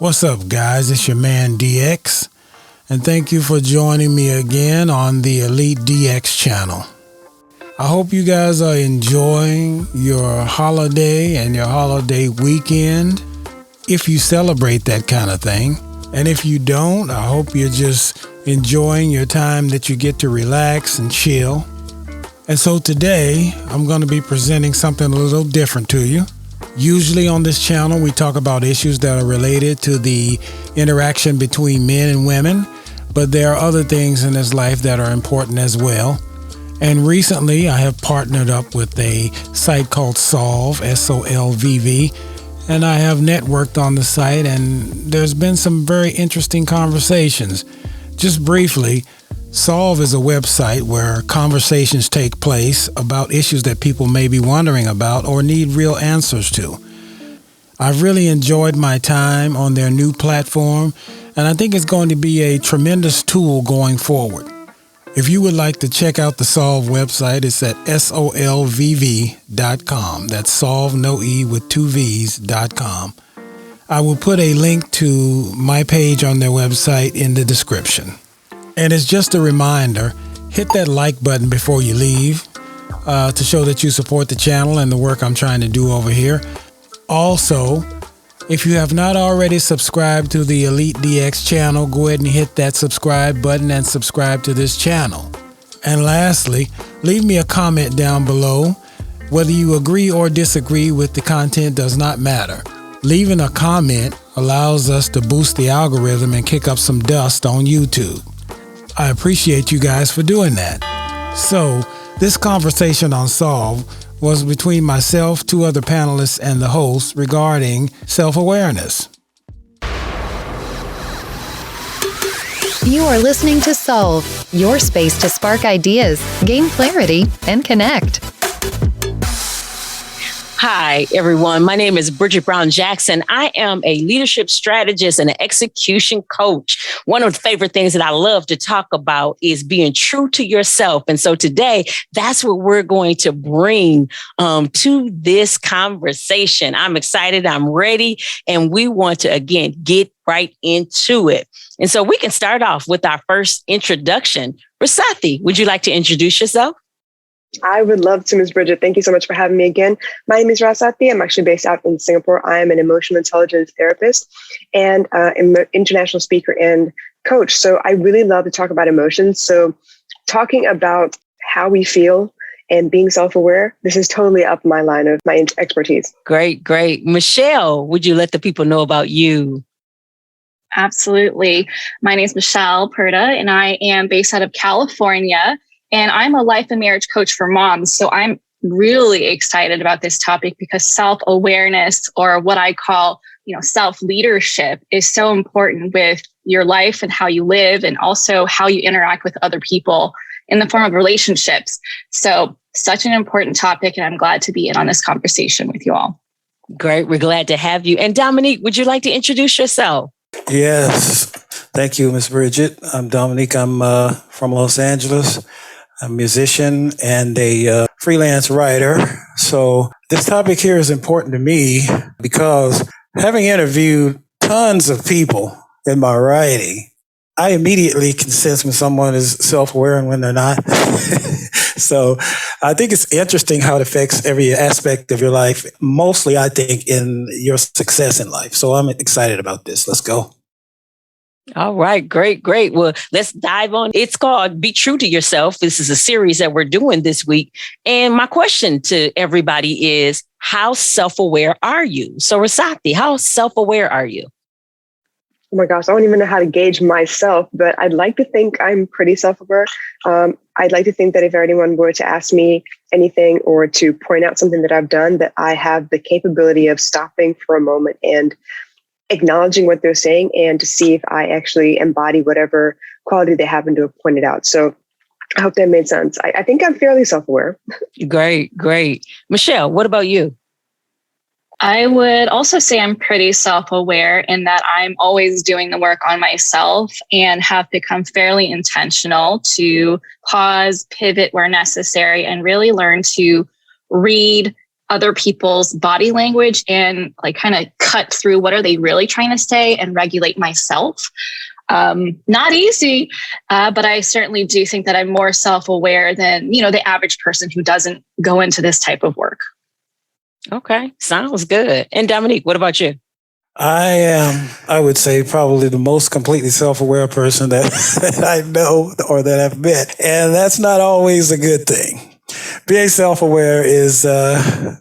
What's up, guys? It's your man DX, and thank you for joining me again on the Elite DX channel. I hope you guys are enjoying your holiday and your holiday weekend, if you celebrate that kind of thing. And if you don't, I hope you're just enjoying your time that you get to relax and chill. And so today, I'm going to be presenting something a little different to you. Usually on this channel, we talk about issues that are related to the interaction between men and women, but there are other things in this life that are important as well. And recently, I have partnered up with a site called Solve, SOLVV, and I have networked on the site, and there's been some very interesting conversations. Just briefly, Solve is a website where conversations take place about issues that people may be wondering about or need real answers to. I've really enjoyed my time on their new platform, and I think it's going to be a tremendous tool going forward. If you would like to check out the Solve website, it's at solvv.com. That's Solve, no E, with two V's.com. I will put a link to my page on their website in the description. And it's just a reminder, hit that like button before you leave to show that you support the channel and the work I'm trying to do over here. Also, if you have not already subscribed to the Elite DX channel, go ahead and hit that subscribe button and subscribe to this channel. And lastly, leave me a comment down below. Whether you agree or disagree with the content does not matter. Leaving a comment allows us to boost the algorithm and kick up some dust on YouTube. I appreciate you guys for doing that. So, this conversation on Solve was between myself, two other panelists, and the host regarding self-awareness. You are listening to Solve, your space to spark ideas, gain clarity, and connect. Hi, everyone. My name is Bridget Brown Jackson. I am a leadership strategist and an execution coach. One of the favorite things that I love to talk about is being true to yourself. And so today, that's what we're going to bring to this conversation. I'm excited. I'm ready. And we want to, again, get right into it. And so we can start off with our first introduction. Rasathi, would you like to introduce yourself? I would love to, Ms. Bridget. Thank you so much for having me again. My name is Rasathi. I'm actually based out in Singapore. I am an emotional intelligence therapist and an international speaker and coach. So I really love to talk about emotions. So talking about how we feel and being self-aware, this is totally up my line of my expertise. Great, great. Michelle, would you let the people know about you? Absolutely. My name is Michelle Perda, and I am based out of California. And I'm a life and marriage coach for moms. So I'm really excited about this topic because self-awareness, or what I call, self-leadership, is so important with your life and how you live, and also how you interact with other people in the form of relationships. So such an important topic, and I'm glad to be in on this conversation with you all. Great. We're glad to have you. And Dominique, would you like to introduce yourself? Yes. Thank you, Ms. Bridget. I'm Dominique. I'm from Los Angeles. A musician and a freelance writer. So this topic here is important to me because, having interviewed tons of people in my writing, I immediately can sense when someone is self-aware and when they're not. So I think it's interesting how it affects every aspect of your life, mostly I think in your success in life. So I'm excited about this. Let's go. All right. Great. Great. Well, let's dive on. It's called Be True to Yourself. This is a series that we're doing this week. And my question to everybody is, how self-aware are you? So Rasathi, how self-aware are you? Oh my gosh, I don't even know how to gauge myself, but I'd like to think I'm pretty self-aware. I'd like to think that if anyone were to ask me anything or to point out something that I've done, that I have the capability of stopping for a moment and acknowledging what they're saying and to see if I actually embody whatever quality they happen to have pointed out. So I hope that made sense. I think I'm fairly self-aware. Great, great. Michelle, what about you? I would also say I'm pretty self-aware in that I'm always doing the work on myself and have become fairly intentional to pause, pivot where necessary, and really learn to read other people's body language and like kind of cut through what are they really trying to say and regulate myself. Not easy, but I certainly do think that I'm more self-aware than, the average person who doesn't go into this type of work. Okay. Sounds good. And Dominique, what about you? I am, I would say, probably the most completely self-aware person that, that I know or that I've met. And that's not always a good thing. Being self-aware is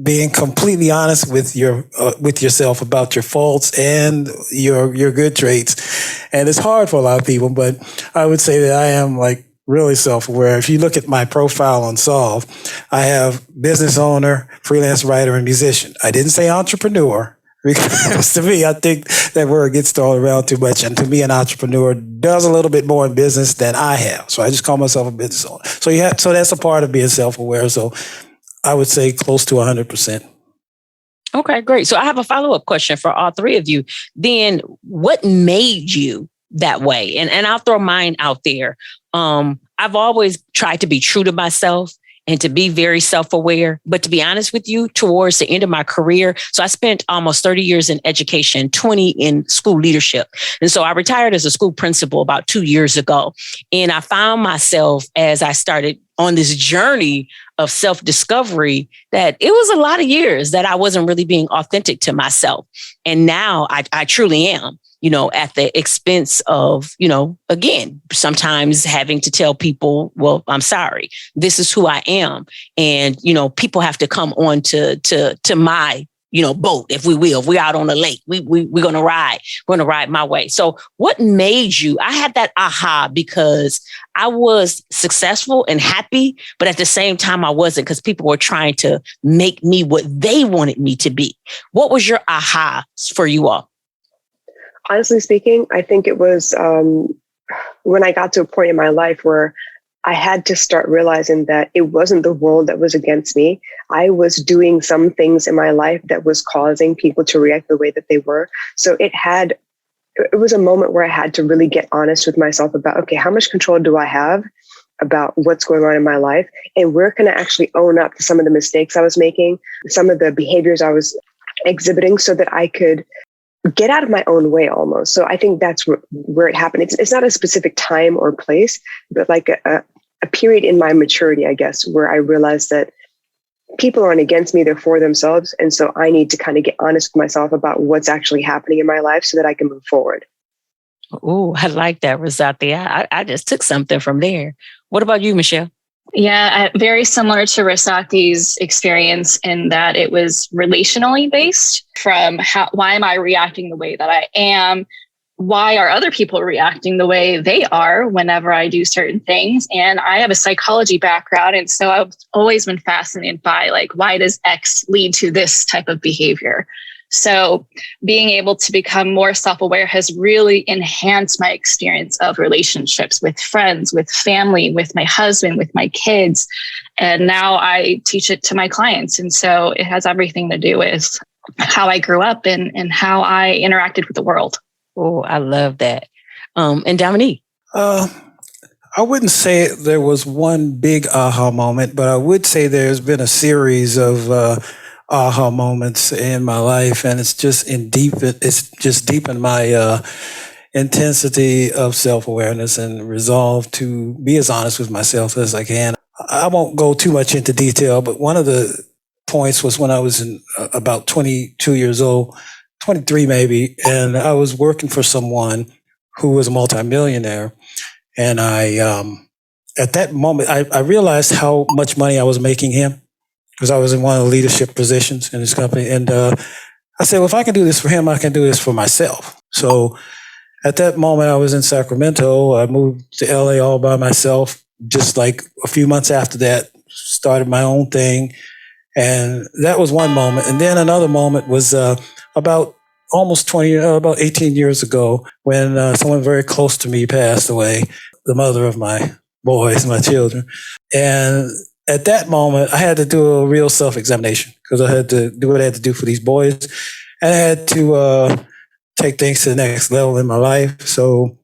being completely honest with yourself about your faults and your good traits. And it's hard for a lot of people, but I would say that I am like really self-aware. If you look at my profile on Solve, I have business owner, freelance writer, and musician. I didn't say entrepreneur. Because to me, I think that word gets thrown around too much. And to me, an entrepreneur does a little bit more in business than I have. So I just call myself a business owner. So that's a part of being self-aware. So I would say close to 100%. Okay, great. So I have a follow-up question for all three of you. Then what made you that way? And I'll throw mine out there. I've always tried to be true to myself and to be very self-aware. But to be honest with you, towards the end of my career, so I spent almost 30 years in education, 20 in school leadership. And so I retired as a school principal about 2 years ago. And I found myself as I started on this journey of self-discovery that it was a lot of years that I wasn't really being authentic to myself. And now I truly am. At the expense of, again, sometimes having to tell people, well, I'm sorry, this is who I am. And, people have to come on to my, boat, if we will. If we're out on the lake, we're going to ride. We're going to ride my way. So what made you? I had that aha because I was successful and happy, but at the same time, I wasn't because people were trying to make me what they wanted me to be. What was your aha for you all? Honestly speaking, I think it was when I got to a point in my life where I had to start realizing that it wasn't the world that was against me. I was doing some things in my life that was causing people to react the way that they were. So it was a moment where I had to really get honest with myself about, okay, how much control do I have about what's going on in my life? And where can I actually own up to some of the mistakes I was making, some of the behaviors I was exhibiting so that I could get out of my own way almost. So I think that's where it happened. It's not a specific time or place, but like a period in my maturity, I guess, where I realized that people aren't against me, they're for themselves. And so I need to kind of get honest with myself about what's actually happening in my life so that I can move forward. Oh, I like that, Rosati. I just took something from there. What about you, Michelle? Yeah, very similar to Rosati's experience in that it was relationally based from why am I reacting the way that I am? Why are other people reacting the way they are whenever I do certain things? And I have a psychology background. And so I've always been fascinated by why does X lead to this type of behavior? So being able to become more self-aware has really enhanced my experience of relationships with friends, with family, with my husband, with my kids. And now I teach it to my clients. And so it has everything to do with how I grew up and how I interacted with the world. Oh, I love that. And Dominique? I wouldn't say there was one big aha moment, but I would say there's been a series of aha moments in my life, and it's just deepened my intensity of self-awareness and resolve to be as honest with myself as I can. I won't go too much into detail, but one of the points was when I was about 22 years old, 23 maybe, and I was working for someone who was a multimillionaire. And at that moment, I realized how much money I was making him because I was in one of the leadership positions in his company. And I said, well, if I can do this for him, I can do this for myself. So at that moment, I was in Sacramento. I moved to LA all by myself. Just like a few months after that, started my own thing. And that was one moment. And then another moment was about 18 years ago when someone very close to me passed away, the mother of my boys, my children. And at that moment, I had to do a real self-examination because I had to do what I had to do for these boys. And I had to take things to the next level in my life. So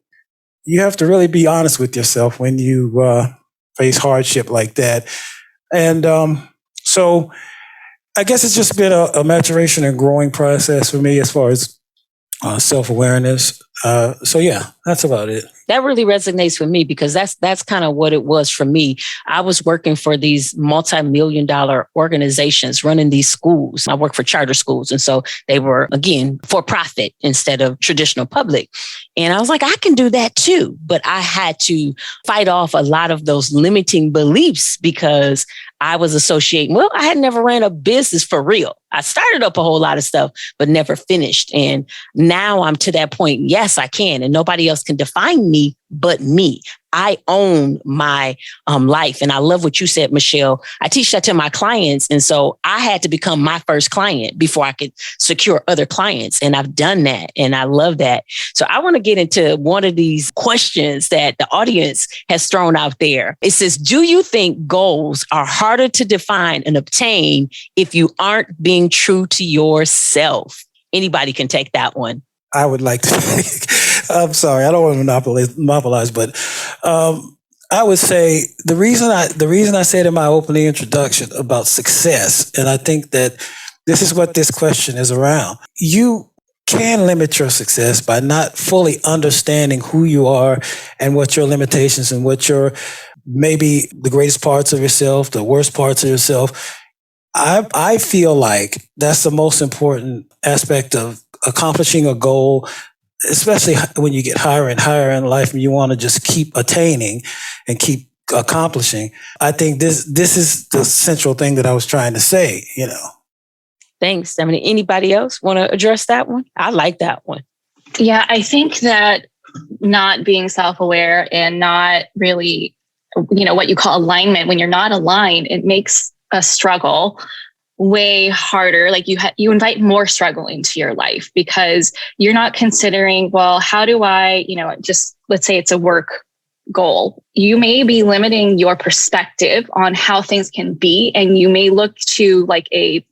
you have to really be honest with yourself when you face hardship like that. And so I guess it's just been a maturation and growing process for me as far as self-awareness. So yeah, that's about it. That really resonates with me because that's kind of what it was for me. I was working for these multi-million-dollar organizations running these schools. I worked for charter schools. And so they were, again, for profit instead of traditional public. And I was like, I can do that too. But I had to fight off a lot of those limiting beliefs because I was associating, well, I had never ran a business for real. I started up a whole lot of stuff, but never finished. And now I'm to that point. Yes, I can. And nobody else can define me but me. I own my life. And I love what you said, Michelle. I teach that to my clients. And so I had to become my first client before I could secure other clients. And I've done that. And I love that. So I want to get into one of these questions that the audience has thrown out there. It says, do you think goals are harder to define and obtain if you aren't being true to yourself? Anybody can take that one. I would like to. I'm sorry, I don't want to monopolize, but I would say the reason I said in my opening introduction about success, and I think that this is what this question is around. You can limit your success by not fully understanding who you are and what your limitations and what your maybe the greatest parts of yourself, the worst parts of yourself. I feel like that's the most important aspect of accomplishing a goal, especially when you get higher and higher in life and you want to just keep attaining and keep accomplishing. I think this is the central thing that I was trying to say, Thanks. I mean, anybody else want to address that one? I like that one. Yeah, I think that not being self-aware and not really, what you call alignment, when you're not aligned, it makes a struggle way harder. Like you invite more struggle into your life because you're not considering, well, how do I, just let's say it's a work goal. You may be limiting your perspective on how things can be. And you may look to like a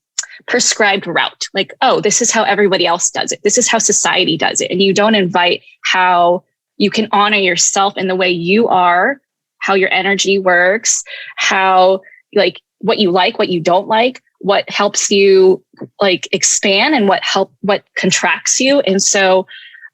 prescribed route, like, oh, this is how everybody else does it. This is how society does it. And you don't invite how you can honor yourself in the way you are, how your energy works, how like what you don't like, what helps you like expand and what contracts you. And so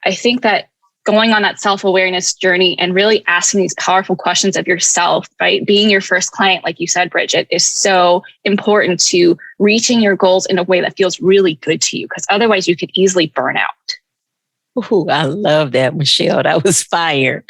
I think that going on that self-awareness journey and really asking these powerful questions of yourself, right? Being your first client, like you said, Bridget, is so important to reaching your goals in a way that feels really good to you, because otherwise you could easily burn out. Ooh, I love that, Michelle. That was fire.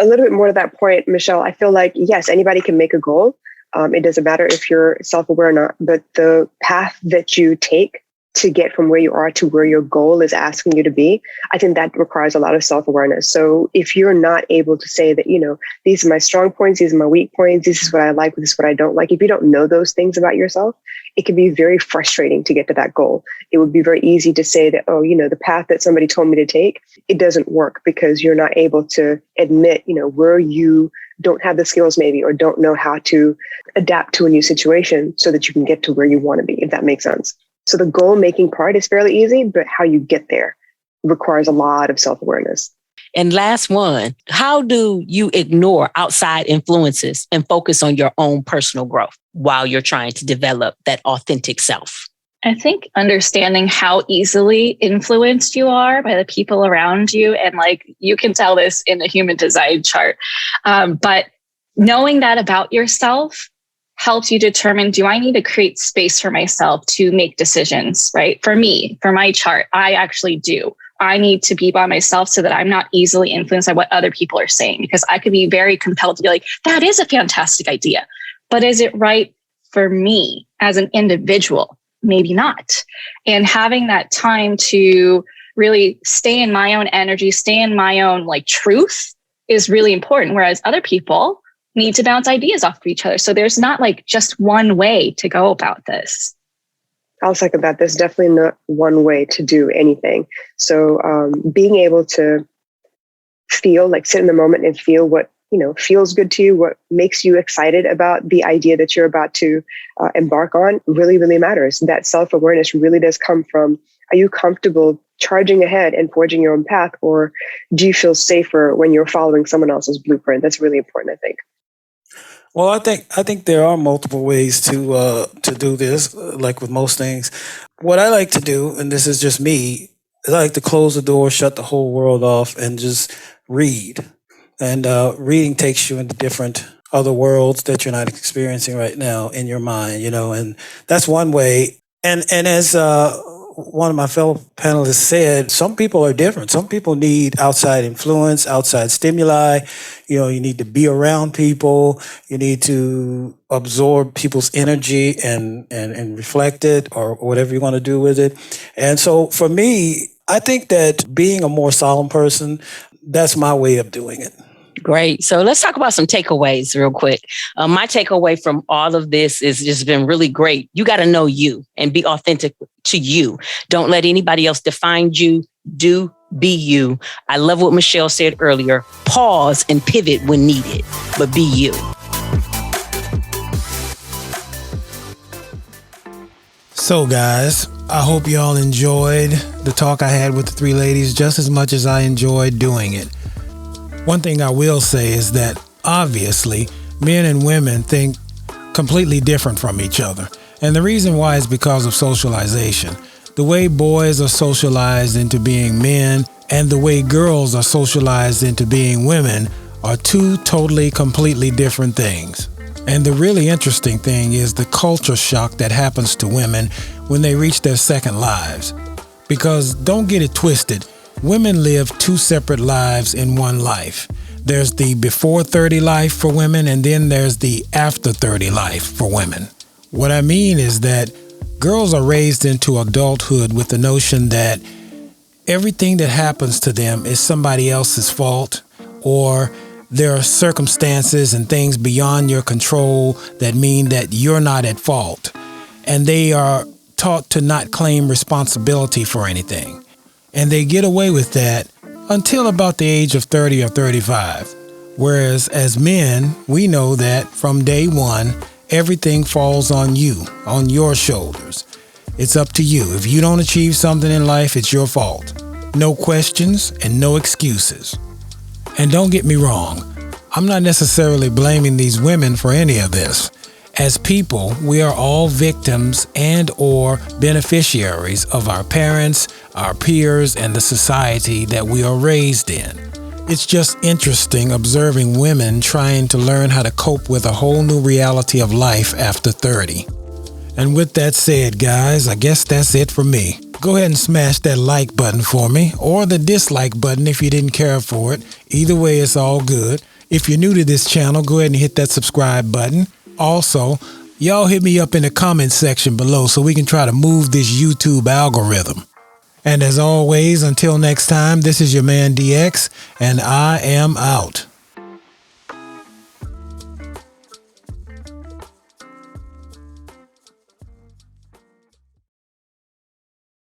A little bit more to that point, Michelle, I feel like, yes, anybody can make a goal. It doesn't matter if you're self-aware or not, but the path that you take to get from where you are to where your goal is asking you to be, I think that requires a lot of self-awareness. So if you're not able to say that, these are my strong points, these are my weak points, this is what I like, this is what I don't like. If you don't know those things about yourself, it can be very frustrating to get to that goal. It would be very easy to say that, the path that somebody told me to take, it doesn't work because you're not able to admit, where you don't have the skills maybe, or don't know how to adapt to a new situation so that you can get to where you want to be, if that makes sense. So the goal making part is fairly easy, but how you get there requires a lot of self-awareness. And last one, how do you ignore outside influences and focus on your own personal growth while you're trying to develop that authentic self? I think understanding how easily influenced you are by the people around you. And like, you can tell this in the human design chart. But knowing that about yourself helps you determine, do I need to create space for myself to make decisions, right? For me, for my chart, I actually do. I need to be by myself so that I'm not easily influenced by what other people are saying, because I could be very compelled to be like, that is a fantastic idea. But is it right for me as an individual? Maybe not. And having that time to really stay in my own energy, stay in my own like truth is really important. Whereas other people need to bounce ideas off of each other. So there's not like just one way to go about this. I'll second that. There's definitely not one way to do anything. So being able to feel, like sit in the moment and feel what feels good to you, what makes you excited about the idea that you're about to embark on really, really matters. That self-awareness really does come from, are you comfortable charging ahead and forging your own path, or do you feel safer when you're following someone else's blueprint? That's really important, I think. Well, I think there are multiple ways to do this. Like with most things, what I like to do, and this is just me, is I like to close the door, shut the whole world off, and just read. And reading takes you into different other worlds that you're not experiencing right now in your mind, and that's one way. And as one of my fellow panelists said, some people are different. Some people need outside influence, outside stimuli. You need to be around people. You need to absorb people's energy and reflect it, or whatever you want to do with it. And so for me, I think that being a more solemn person, that's my way of doing it. Great. So let's talk about some takeaways real quick. My takeaway from all of this is just been really great. You got to know you and be authentic to you. Don't let anybody else define you. Be you. I love what Michelle said earlier. Pause and pivot when needed, but be you. So guys, I hope y'all enjoyed the talk I had with the three ladies just as much as I enjoyed doing it. One thing I will say is that obviously men and women think completely different from each other. And the reason why is because of socialization. The way boys are socialized into being men and the way girls are socialized into being women are two totally, completely different things. And the really interesting thing is the culture shock that happens to women when they reach their second lives. Because don't get it twisted. Women live two separate lives in one life. There's the before 30 life for women, and then there's the after 30 life for women. What I mean is that girls are raised into adulthood with the notion that everything that happens to them is somebody else's fault, or there are circumstances and things beyond your control that mean that you're not at fault. And they are taught to not claim responsibility for anything. And they get away with that until about the age of 30 or 35. Whereas as men, we know that from day one, everything falls on you, on your shoulders. It's up to you. If you don't achieve something in life, it's your fault. No questions and no excuses. And don't get me wrong, I'm not necessarily blaming these women for any of this. As people, we are all victims and or beneficiaries of our parents, our peers, and the society that we are raised in. It's just interesting observing women trying to learn how to cope with a whole new reality of life after 30. And with that said, guys, I guess that's it for me. Go ahead and smash that like button for me, or the dislike button if you didn't care for it. Either way, it's all good. If you're new to this channel, go ahead and hit that subscribe button. Also, y'all hit me up in the comment section below so we can try to move this YouTube algorithm. And as always, until next time, this is your man DX, and I am out.